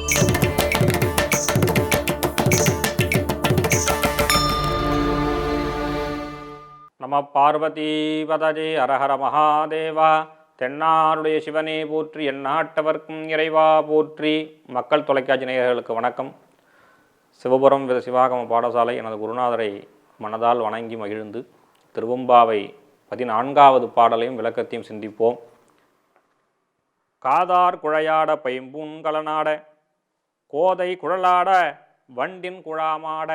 நம பார்வதி பதஜே அரஹர மகாதேவா. தென்னாருடைய சிவனே போற்றி, எந்நாட்டவர்க்கும் இறைவா போற்றி. மக்கள் தொலைக்காட்சி நேயர்களுக்கு வணக்கம். சிவபுரம் சிவாகம பாடசாலை எனது குருநாதரை மனதால் வணங்கி மகிழ்ந்து திருவெம்பாவை 14வது பாடலையும் விளக்கத்தையும் சிந்திப்போம். காதார் குழையாட பைம்பூன் கலனாட, கோதை குழலாட வண்டின் குழாமாட,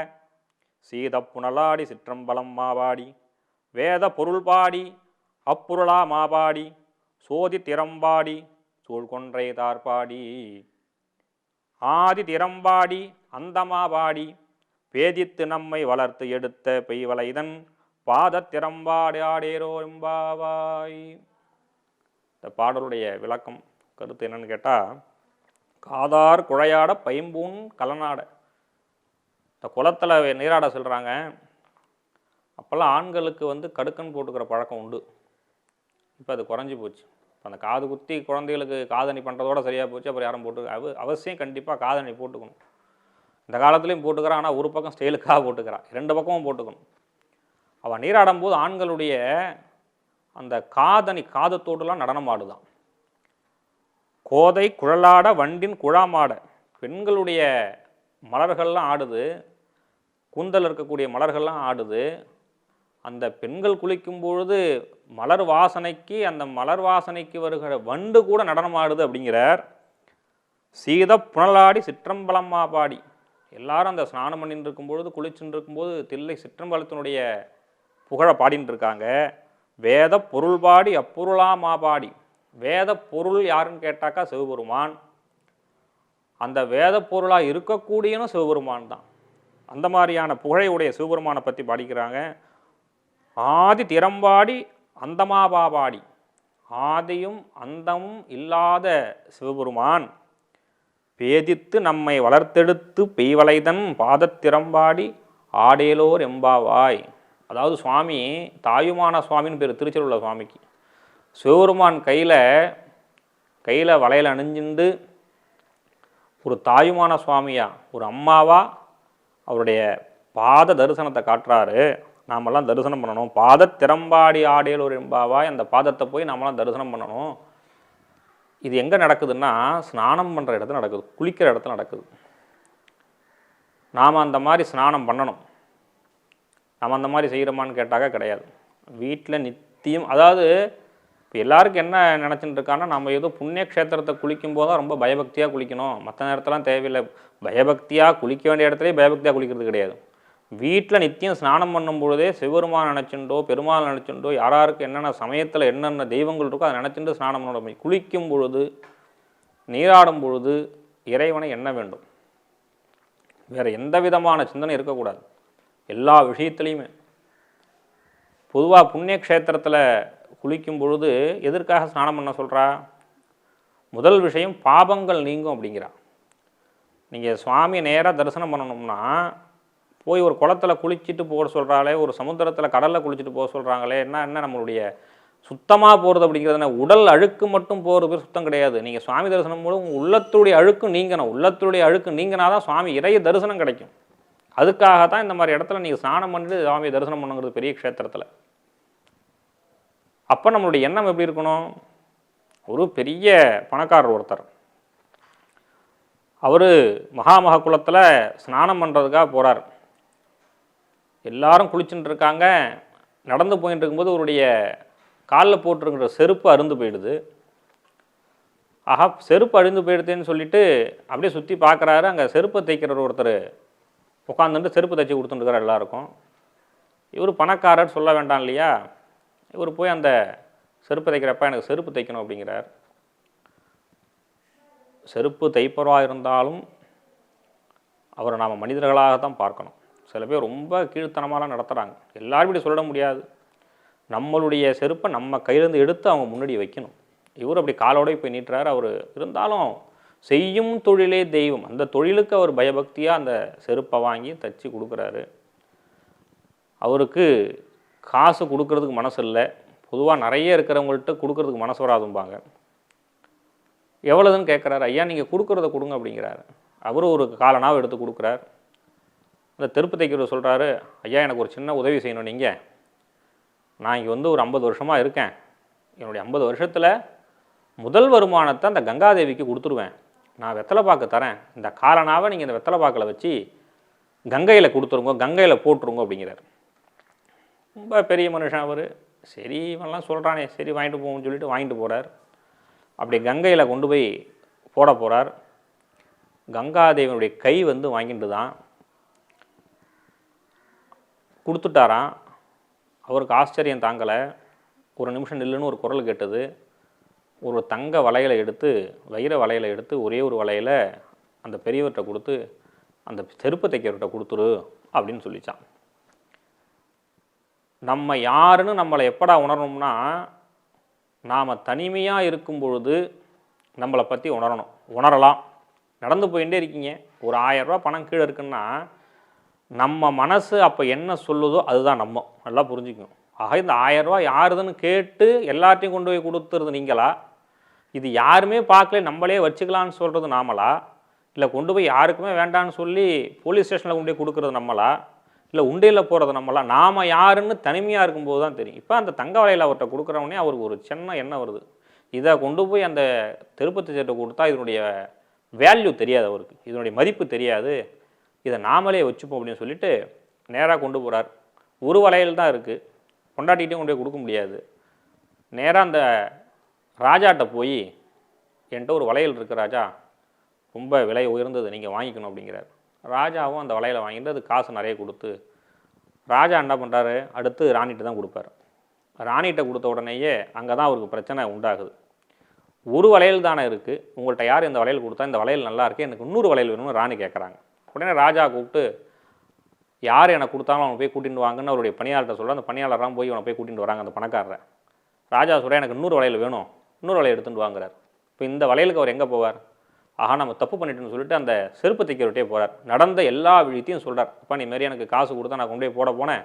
சீதப்புணலாடி சிற்றம்பலம் மாபாடி, வேத பொருள் பாடி அப்புருளா மாபாடி, சோதி திறம்பாடி சூழ்கொன்றை தார்பாடி, ஆதி திறம்பாடி அந்தமாபாடி, பேதித்து நம்மை வளர்த்து எடுத்த பெய்வளைதன் பாத திறம்பாடி ஆடேரோ எம்பாவாய். இந்த பாடலுடைய விளக்கம் கருத்து என்னன்னு கேட்டால், காதார் குழையாட பைம்பூன் கலனாட. இந்த குளத்தில் நீராட சொல்கிறாங்க. அப்போல்லாம் ஆண்களுக்கு கடுக்கன் போட்டுக்கிற பழக்கம் உண்டு. இப்போ அது குறைஞ்சி போச்சு. இப்போ அந்த காது குத்தி குழந்தைகளுக்கு காதணி பண்ணுறதோட சரியாக போச்சு. அப்புறம் யாரும் போட்டு அவசியம் கண்டிப்பாக காதணி போட்டுக்கணும். இந்த காலத்துலேயும் போட்டுக்கிறான். ஆனால் ஒரு பக்கம் ஸ்டைலுக்காக போட்டுக்கிறான், 2 பக்கமும் போட்டுக்கணும். அவன் நீராடும் போது ஆண்களுடைய அந்த காதணி காதத்தோடுலாம் நடனம் ஆடுதான். கோதை குழலாட வண்டின் குழாமாட, பெண்களுடைய மலர்கள்லாம் ஆடுது, கூந்தல் இருக்கக்கூடிய மலர்கள்லாம் ஆடுது. அந்த பெண்கள் குளிக்கும் பொழுது மலர் வாசனைக்கு, அந்த மலர் வாசனைக்கு வருகிற வண்டு கூட நடனம் ஆடுது அப்படிங்கிறார். சீத புனலாடி சிற்றம்பலம்மா பாடி, எல்லாரும் அந்த ஸ்நானம் பண்ணிட்டு இருக்கும்பொழுது, குளிச்சுட்டு இருக்கும்போது தில்லை சிற்றம்பலத்தினுடைய புகழை பாடின்னு இருக்காங்க. வேத பொருள் பாடி அப்புருளாமா பாடி. வேத பொருள் யாருன்னு கேட்டாக்கா சிவபெருமான். அந்த வேத பொருளாக இருக்கக்கூடியனும் சிவபெருமான் தான். அந்த மாதிரியான புகழையுடைய சிவபெருமானை பற்றி பாடிக்கிறாங்க. ஆதி திறம்பாடி அந்தமாபாடி, ஆதியும் அந்தமும் இல்லாத சிவபெருமான் பேதித்து நம்மை வளர்த்தெடுத்து பெய்வளைதன் பாதத்திறம்பாடி ஆடேலோர் எம்பாவாய். அதாவது சுவாமி தாயுமான சுவாமின்னு பேர் திருச்செருவுள்ள சுவாமிக்கு. சிவபெருமான் கையில் வளையல் அணிஞ்சுண்டு ஒரு தாயுமான சுவாமியா, ஒரு அம்மாவா அவருடைய பாத தரிசனத்தை காட்டுறாரு. நாமெல்லாம் தரிசனம் பண்ணணும். பாதத்திறம்பாடி ஆடேலோர் எம்பாவாய். அந்த பாதத்தை போய் நாமெல்லாம் தரிசனம் பண்ணணும். இது எங்கே நடக்குதுன்னா, ஸ்நானம் பண்ணுற இடத்துல நடக்குது, குளிக்கிற இடத்துல நடக்குது. நாம் அந்த மாதிரி ஸ்நானம் பண்ணணும். நம்ம அந்த மாதிரி செய்கிறோமான்னு கேட்டாக்கா கிடையாது. வீட்டில் நித்தியம், அதாவது இப்போ எல்லாருக்கும் என்ன நினச்சிட்டு இருக்கான்னா, நம்ம ஏதோ புண்ணிய க்ஷேத்திரத்தை குளிக்கும் போது தான் ரொம்ப பயபக்தியாக குளிக்கணும், மற்ற நேரத்தெல்லாம் தேவையில்லை. பயபக்தியாக குளிக்க வேண்டிய இடத்துலேயே பயபக்தியாக குளிக்கிறது கிடையாது. வீட்டில் நித்தியம் ஸ்நானம் பண்ணும் பொழுதே சிவபெருமான் நினச்சுண்டோ பெருமாள் நினச்சுண்டோ, யாராருக்கு என்னென்ன சமயத்தில் என்னென்ன தெய்வங்கள் இருக்கோ அதை நினச்சிட்டு ஸ்நானம் பண்ண. குளிக்கும் பொழுது நீராடும் பொழுது இறைவனை எண்ண வேண்டும். வேறு எந்த விதமான சிந்தனை இருக்கக்கூடாது எல்லா விஷயத்துலையுமே. பொதுவாக புண்ணிய க்ஷேத்திரத்தில் குளிக்கும் பொழுது எதற்காக ஸ்நானம் பண்ண சொல்கிறா? முதல் விஷயம் பாபங்கள் நீங்கும் அப்படிங்கிறா. நீங்கள் சுவாமியை நேராக தரிசனம் பண்ணணும்னா போய் ஒரு குளத்தில் குளிச்சுட்டு போக சொல்கிறாங்களே, ஒரு சமுத்திரத்தில் கடலில் குளிச்சுட்டு போக சொல்கிறாங்களே, என்ன நம்மளுடைய சுத்தமாக போகிறது அப்படிங்கிறதுனா, உடல் அழுக்கு மட்டும் போகிறது பேர் சுத்தம் கிடையாது. நீங்கள் சுவாமி தரிசனம் போது உங்கள் உள்ளத்துடைய அழுக்கு நீங்கணும். உள்ளத்துடைய அழுக்கு நீங்கினா தான் சுவாமி இறைய தரிசனம் கிடைக்கும். அதுக்காக தான் இந்த மாதிரி இடத்துல நீங்கள் ஸ்நானம் பண்ணிட்டு சுவாமியை தரிசனம் பண்ணுங்கிறது பெரிய க்ஷேத்திரத்தில். அப்போ நம்மளுடைய எண்ணம் எப்படி இருக்கணும்? ஒரு பெரிய பணக்காரர் ஒருத்தர், அவர் மகாமக குளத்தில் ஸ்நானம் பண்ணுறதுக்காக போகிறார். எல்லாரும் குளிச்சுட்டு இருக்காங்க. நடந்து போயிட்டு இருக்கும்போது அவருடைய காலில் போட்டிருக்கிற செருப்பு அருந்து போயிடுது. ஆஹா, செருப்பு அழிந்து போயிடுதுன்னு சொல்லிட்டு அப்படியே சுற்றி பார்க்குறாரு. அங்கே செருப்பை தைக்கிறவர் ஒருத்தர் உட்காந்துட்டு செருப்பு தைச்சி கொடுத்துட்டுருக்கார் எல்லாருக்கும். இவர் பணக்காரர், சொல்ல வேண்டாம் இல்லையா? இவர் போய் அந்த செருப்பு தைக்கிறப்ப எனக்கு செருப்பு தைக்கணும் அப்படிங்கிறார். செருப்பு தைப்பவராக இருந்தாலும் அவரை நாம் மனிதர்களாகத்தான் பார்க்கணும். சில பேர் ரொம்ப கீழ்த்தனமாலாம் நடத்துகிறாங்க. எல்லாரும் இப்படி சொல்ல முடியாது. நம்மளுடைய செருப்பை நம்ம கையிலேருந்து எடுத்து அவங்க முன்னாடி வைக்கணும். இவர் அப்படி காலோட போய் நீட்டுறாரு. அவர் இருந்தாலும் செய்யும் தொழிலே தெய்வம். அந்த தொழிலுக்கு அவர் பயபக்தியாக அந்த செருப்பை வாங்கி தச்சு கொடுக்குறாரு. அவருக்கு காசு கொடுக்கறதுக்கு மனசு இல்லை. பொதுவாக நிறைய இருக்கிறவங்கள்ட்ட கொடுக்கறதுக்கு மனசு வராதும்பாங்க. எவ்வளோதுன்னு கேட்குறாரு. ஐயா நீங்கள் கொடுக்குறத கொடுங்க அப்படிங்கிறாரு. அவரும் ஒரு காலனாவை எடுத்து கொடுக்குறார். அந்த தெருப்பு தைக்கிறவர் சொல்கிறாரு, ஐயா எனக்கு ஒரு சின்ன உதவி செய்யணும் நீங்கள். நான் இங்கே வந்து ஒரு 50 வருஷமாக இருக்கேன். என்னுடைய 50 வருஷத்தில் முதல் வருமானத்தை அந்த கங்காதேவிக்கு கொடுத்துருவேன். நான் வெத்தலை பாக்கு தரேன். இந்த காலனாவை நீங்கள் இந்த வெத்தலை பாக்கில் வச்சு கங்கையில் கொடுத்துருங்க, கங்கையில் போட்டுருங்க அப்படிங்கிறார். ரொம்ப பெரிய மனுஷன் அவர். சரி இவன்லாம் சொல்கிறானே, சரி வாங்கிட்டு போவோம்னு சொல்லிட்டு வாங்கிட்டு போகிறார். அப்படி கங்கையில் கொண்டு போய் போட போகிறார். கங்காதேவியினுடைய கை வந்து வாங்கிட்டு தான் கொடுத்துட்டாராம். அவருக்கு ஆச்சரியம் தாங்கலை. ஒரு நிமிஷம் நில்லுன்னு ஒரு குரல் கேட்டது. ஒரு தங்க வளையலை எடுத்து, வைர வளையலை எடுத்து, ஒரே ஒரு வளையலை அந்த பெரியவர்கிட்ட கொடுத்து, அந்த செருப்பு தைக்கிறவர்கிட்ட கொடுத்துரு அப்படின்னு சொல்லிச்சான். நம்ம யாருன்னு நம்மளை எப்படா உணரணும்னா, நாம் தனிமையாக இருக்கும் பொழுது நம்மளை பற்றி உணரலாம். நடந்து போயிட்டே இருக்கீங்க, ஒரு 1000 ரூபா பணம் கீழே இருக்குன்னா நம்ம மனசு அப்போ என்ன சொல்லுதோ அதுதான் நம்ம. நல்லா புரிஞ்சுக்கணும். ஆக இந்த 1000 ரூபா யாருதுன்னு கேட்டு எல்லாத்தையும் கொண்டு போய் கொடுத்துறது நீங்களா? இது யாருமே பார்க்கல நம்மளே வச்சுக்கலான்னு சொல்கிறது நாமளா? இல்லை கொண்டு போய் யாருக்குமே வேண்டான்னு சொல்லி போலீஸ் ஸ்டேஷனில் கொண்டு போய் கொடுக்குறது நம்மளா? இல்லை உண்டையில் போகிறது நம்மளா? நாம் யாருன்னு தனிமையாக இருக்கும்போது தான் தெரியும். இப்போ அந்த தங்க வலையில் அவர்கிட்ட கொடுக்குறவனே அவருக்கு ஒரு சின்ன எண்ணம் வருது. இதை கொண்டு போய் அந்த திருப்பதி சேட்டை கொடுத்தா இதனுடைய வேல்யூ தெரியாது, அவருக்கு இதனுடைய மதிப்பு தெரியாது, இதை நாமளே வச்சுப்போம் அப்படின்னு சொல்லிட்டு நேராக கொண்டு போகிறார். ஒரு வளையல் தான் இருக்குது, கொண்டாட்டிகிட்டையும் கொண்டு போய் கொடுக்க முடியாது. நேராக அந்த ராஜாட்ட போய், என்கிட்ட ஒரு வளையல் இருக்குது ராஜா, ரொம்ப விலை உயர்ந்தது, நீங்கள் வாங்கிக்கணும் அப்படிங்கிறார். ராஜாவும் அந்த வளையலை வாங்கிட்டு அது காசு நிறைய கொடுத்து, ராஜா என்ன பண்ணுறாரு, அடுத்து ராணிகிட்ட தான் கொடுப்பார். ராணிகிட்ட கொடுத்த உடனேயே அங்கே தான் அவருக்கு பிரச்சனை உண்டாகுது. ஒரு வளையல் தானே இருக்குது, உங்கள்கிட்ட யார் இந்த வளையல் கொடுத்தா, இந்த வளையல் நல்லா இருக்குது, எனக்கு இன்னொரு வளையல் வேணும்னு ராணி கேட்குறாங்க. உடனே ராஜா கூப்பிட்டு, யார் எனக்கு கொடுத்தாலும் அவனை போய் கூட்டிகிட்டு வாங்கன்னு அவருடைய பணியாளர்கிட்ட சொல்கிறார். அந்த பணியாளராக போய் அவனை போய் கூட்டிகிட்டு வராங்க அந்த பணக்காரரை. ராஜா சொல்கிறேன், எனக்கு இன்னொரு வளையல் வேணும், இன்னொரு வளையல் எடுத்துகிட்டு வாங்குறார். இப்போ இந்த வளையலுக்கு அவர் எங்கே போவார்? ஆஹா நம்ம தப்பு பண்ணிட்டோன்னு சொல்லிட்டு அந்த செருப்பு தைக்கிறவர்கிட்டே போகிறார். நடந்த எல்லா விஷயத்தையும் சொல்கிறார். இப்போ நீ மாரி எனக்கு காசு கொடுத்தா நான் கொண்டு போய் போட போனேன்,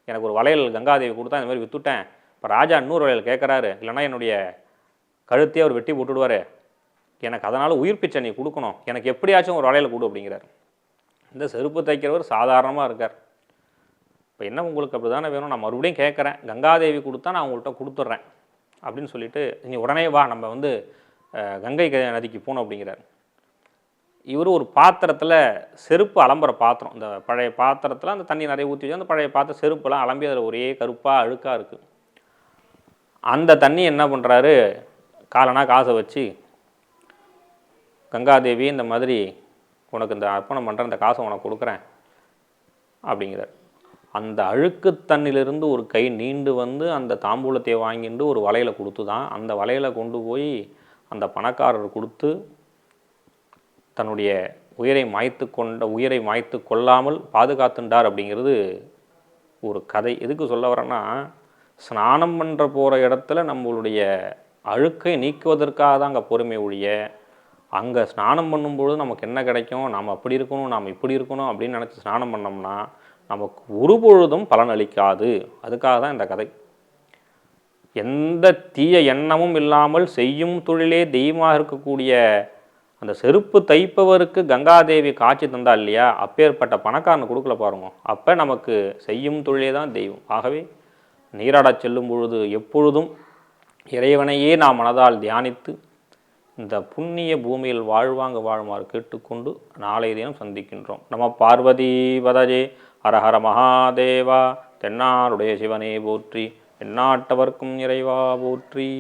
எனக்கு ஒரு வளையல் கங்காதேவி கொடுத்தா இந்த மாதிரி விற்றுட்டேன், இப்போ ராஜா இன்னொரு வளையல் கேட்குறாரு, இல்லைனா என்னுடைய கழுத்தையே அவர் வெட்டி போட்டுடுவார், எனக்கு அதனால் உயிர் பிச்சை நீ கொடுக்கணும், எனக்கு எப்படியாச்சும் ஒரு வளையல் கொடு அப்படிங்கிறார். இந்த செருப்பு தைக்கிறவர் சாதாரணமாக இருக்கார். இப்போ என்ன உங்களுக்கு அப்படி தானே வேணும், நான் மறுபடியும் கேட்குறேன், கங்காதேவி கொடுத்தா நான் உங்கள்கிட்ட கொடுத்துட்றேன் அப்படின்னு சொல்லிட்டு, நீ உடனே வா நம்ம வந்து கங்கை நதிக்கு போகணும் அப்படிங்கிறார். இவர் ஒரு பாத்திரத்தில் செருப்பு அலம்புற பாத்திரம், இந்த பழைய பாத்திரத்தில் அந்த தண்ணி நிறைய ஊற்றி வச்சு அந்த பழைய பாத்திரம் செருப்புலாம் அலம்பி அதில் ஒரே கருப்பாக அழுக்காக இருக்குது. அந்த தண்ணி என்ன பண்ணுறாரு, காலனா காசை வச்சு, கங்காதேவி இந்த மாதிரி உனக்கு இந்த அர்ப்பணம் பண்ணுற இந்த காசை உனக்கு கொடுக்குறேன் அப்படிங்கிறார். அந்த அழுக்கு தண்ணிலிருந்து ஒரு கை நீண்டு வந்து அந்த தாம்பூலத்தை வாங்கிட்டு ஒரு வலையில கொடுத்து தான் அந்த வலையில கொண்டு போய் அந்த பணக்காரர் கொடுத்து தன்னுடைய உயிரை மாய்த்து கொள்ளாமல் பாதுகாத்துண்டார் அப்படிங்கிறது ஒரு கதை. எதுக்கு சொல்ல வரேன்னா, ஸ்நானம் பண்ணுற போகிற இடத்துல நம்மளுடைய அழுக்கை நீக்குவதற்காக தான் அங்கே பொறுமை ஒழிய, அங்கே ஸ்நானம் பண்ணும்பொழுது நமக்கு என்ன கிடைக்கும், நாம் அப்படி இருக்கணும், நாம் இப்படி இருக்கணும் அப்படின்னு நினச்சி ஸ்நானம் பண்ணோம்னா நமக்கு ஒரு பொழுதும் பலன் அளிக்காது. அதுக்காக தான் இந்த கதை. எந்த தீய எண்ணமும் இல்லாமல் செய்யும் தொழிலே தெய்வமாக இருக்கக்கூடிய அந்த செருப்பு தைப்பவருக்கு கங்காதேவி காட்சி தந்தா இல்லையா, அப்பேற்பட்ட பணக்காரனை கொடுக்கல பாருங்க, அப்போ நமக்கு செய்யும் தொழிலே தான் தெய்வம். ஆகவே நீராடச் செல்லும் பொழுது எப்பொழுதும் இறைவனையே நாம் மனதால் தியானித்து இந்த புண்ணிய பூமியில் வாழுமாறு கேட்டுக்கொண்டு நாளைய தினம் சந்திக்கின்றோம். நம பார்வதி பதஜே, ஹரஹர மகாதேவா. தென்னாருடைய சிவனே போற்றி, எந்நாட்டவர்க்கும் இறைவா போற்றி.